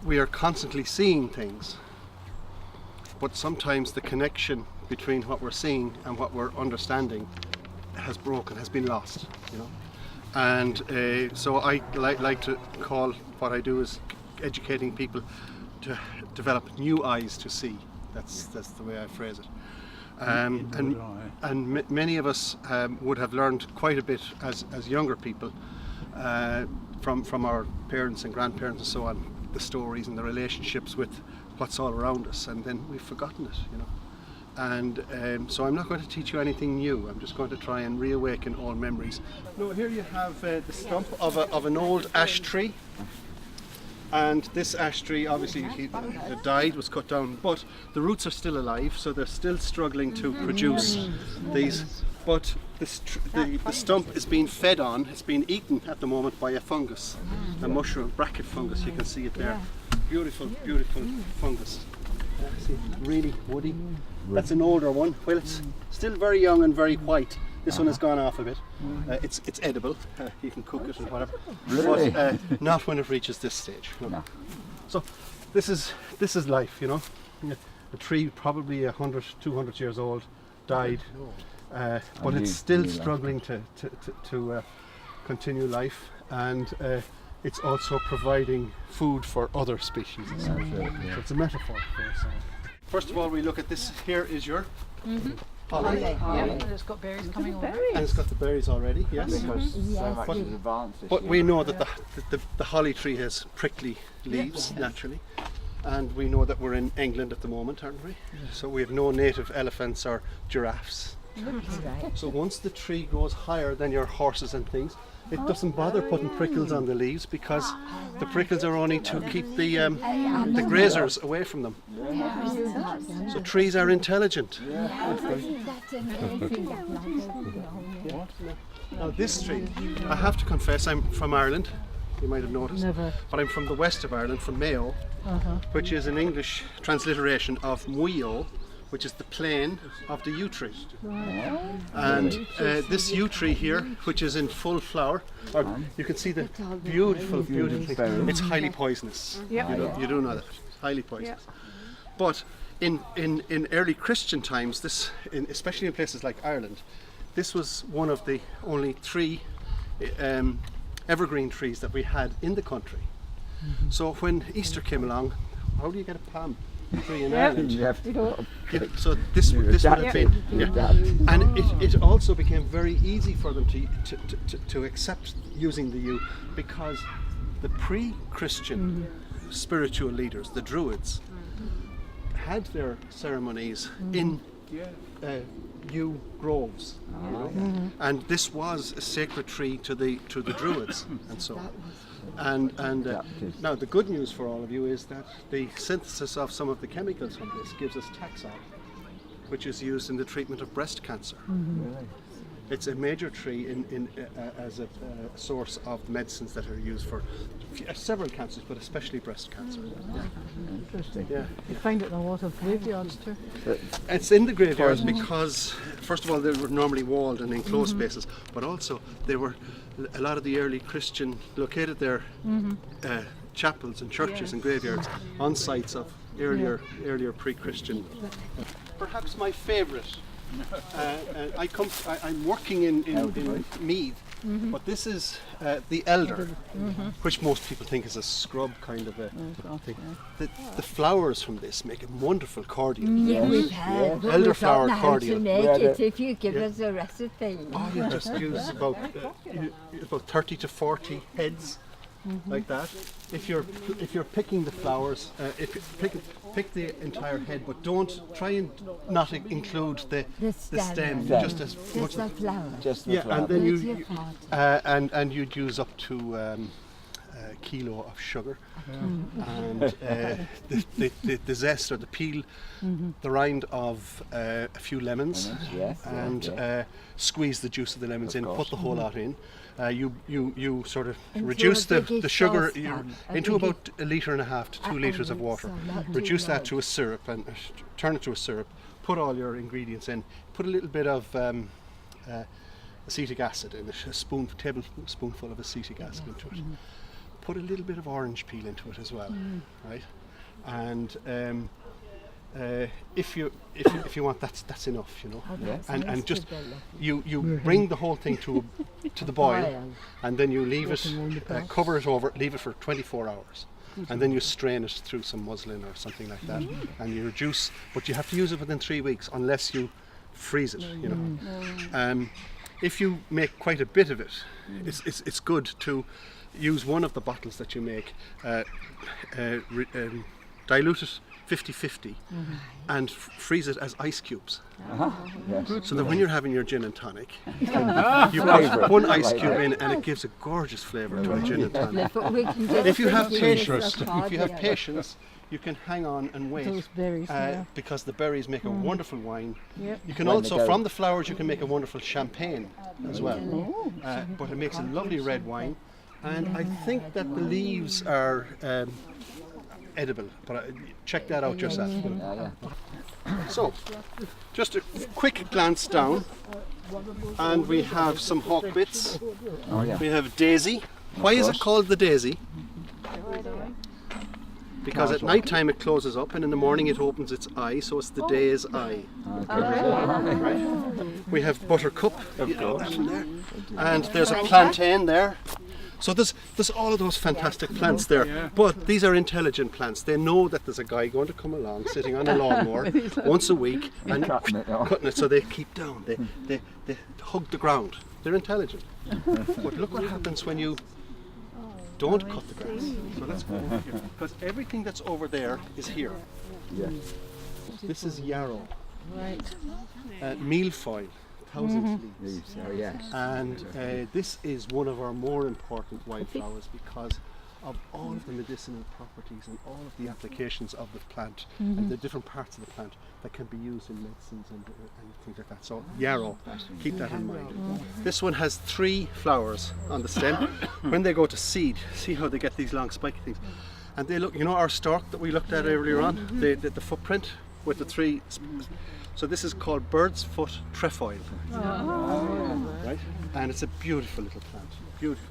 we are constantly seeing things, but sometimes the connection between what we're seeing and what we're understanding has been lost, you know. And so I like to call what I do is educating people to develop new eyes to see. That's the way I phrase it. And many of us would have learned quite a bit as younger people from our parents and grandparents and so on, the stories and the relationships with what's all around us, and then we've forgotten it, you know. And so I'm not going to teach you anything new. I'm just going to try and reawaken all memories. No, here you have the stump of an old ash tree. And this ash tree, obviously, it died, was cut down, but the roots are still alive, so they're still struggling to produce these. But the stump is being fed on, it's being eaten at the moment by a fungus, a mushroom, bracket fungus. You can see it there. Beautiful, beautiful fungus. See, really woody. That's an older one. Well, it's still very young and very white. This one has gone off a bit. It's edible. You can cook it and whatever. Really? But not when it reaches this stage. No. So this is life, you know. A tree probably 100, 200 years old, died, but it's still struggling to continue life, and it's also providing food for other species. So it's a metaphor for us. First of all, we look at this. Here is your holly. Yeah, and it's got berries coming already. And it's got the berries already, yes. Because so much is advanced this But year. we know that the holly tree has prickly leaves, naturally. And we know that we're in England at the moment, aren't we? So we have no native elephants or giraffes. So once the tree goes higher than your horses and things, it doesn't bother putting prickles on the leaves, because the prickles are only to keep the grazers away from them. So trees are intelligent. Now this tree, I have to confess, I'm from Ireland. You might have noticed. But I'm from the west of Ireland, from Mayo, which is an English transliteration of Muyo, which is the plain of the yew tree. And this yew tree here, which is in full flower, you can see the beautiful thing. It's highly poisonous. You do know that. Highly poisonous. But in early Christian times, especially in places like Ireland, this was one of the only 3 evergreen trees that we had in the country. So when Easter came along, how do you get a palm tree in Ireland? You have to So this would have been, and it also became very easy for them to accept using the yew, because the pre-Christian spiritual leaders, the Druids, had their ceremonies in yew groves, you know? And this was a sacred tree to the Druids and so on. And now the good news for all of you is that the synthesis of some of the chemicals from this gives us Taxol, which is used in the treatment of breast cancer. It's a major tree as a source of medicines that are used for several cancers, but especially breast cancer. Interesting. Yeah. You find it in a lot of graveyards too. It's in the graveyards because, first of all, they were normally walled and enclosed spaces, but also they were, a lot of the early Christian located their chapels and churches and graveyards on sites of earlier pre-Christian. Perhaps my favourite. I'm working in Meath, but this is the elder, which most people think is a scrub kind of a thing. The flowers from this make a wonderful cordial. We've had Elderflower how cordial. to make it if you give us a recipe. Oh, you just use about 30 to 40 heads. Like that. If you're picking the flowers, if you pick the entire head, but don't try and not include the stem, just as much the flower. just the flower. and then you and you'd use up to a kilo of sugar, and the zest or the peel, the rind of a few lemons, and squeeze the juice of the lemons in, put the whole lot in. You sort of reduce the sugar into about 1.5 litres to 2 litres of water. Reduce that to a syrup and turn it to a syrup. Put all your ingredients in. Put a little bit of acetic acid in it, a tablespoonful of acetic acid into it. put a little bit of orange peel into it as well, right? And if you want, that's enough, you know. And just you bring the whole thing to the boil, and then you leave it, cover it over, leave it for 24 hours. And then you strain it through some muslin or something like that, and you reduce. But you have to use it within 3 weeks, unless you freeze it. You know, if you make quite a bit of it, it's good to use one of the bottles that you make, dilute it 50-50, and freeze it as ice cubes. So that when you're having your gin and tonic, you put one ice cube in, and it gives a gorgeous flavour to a gin and tonic. If you have patience, you can hang on and wait, Those berries, because the berries make a wonderful wine. Yep. You can also, from the flowers, you can make a wonderful champagne as well. But it makes a lovely red wine, and I think that the leaves are edible, but check that out yourself. So, just a quick glance down, and we have some hawk bits. We have daisy. Why is it called the daisy? Because at night time it closes up, and in the morning it opens its eye, so it's the day's eye. Right? We have buttercup, and there's a plantain there. So there's all of those fantastic plants there, but these are intelligent plants. They know that there's a guy going to come along, sitting on a lawnmower once a week and cutting it, so they keep down. They hug the ground. They're intelligent. But look what happens when you don't cut the grass. So let's go over here, because everything that's over there is here. This is yarrow, milfoil, thousand leaves. And this is one of our more important wildflowers because of all of the medicinal properties and all of the applications of the plant and the different parts of the plant that can be used in medicines and things like that. So yarrow, keep that in mind. This one has 3 flowers on the stem. When they go to seed, see how they get these long spiky things. And they look, you know our stalk that we looked at earlier on, the footprint with the 3. So this is called bird's foot trefoil, right? And it's a beautiful little plant, beautiful.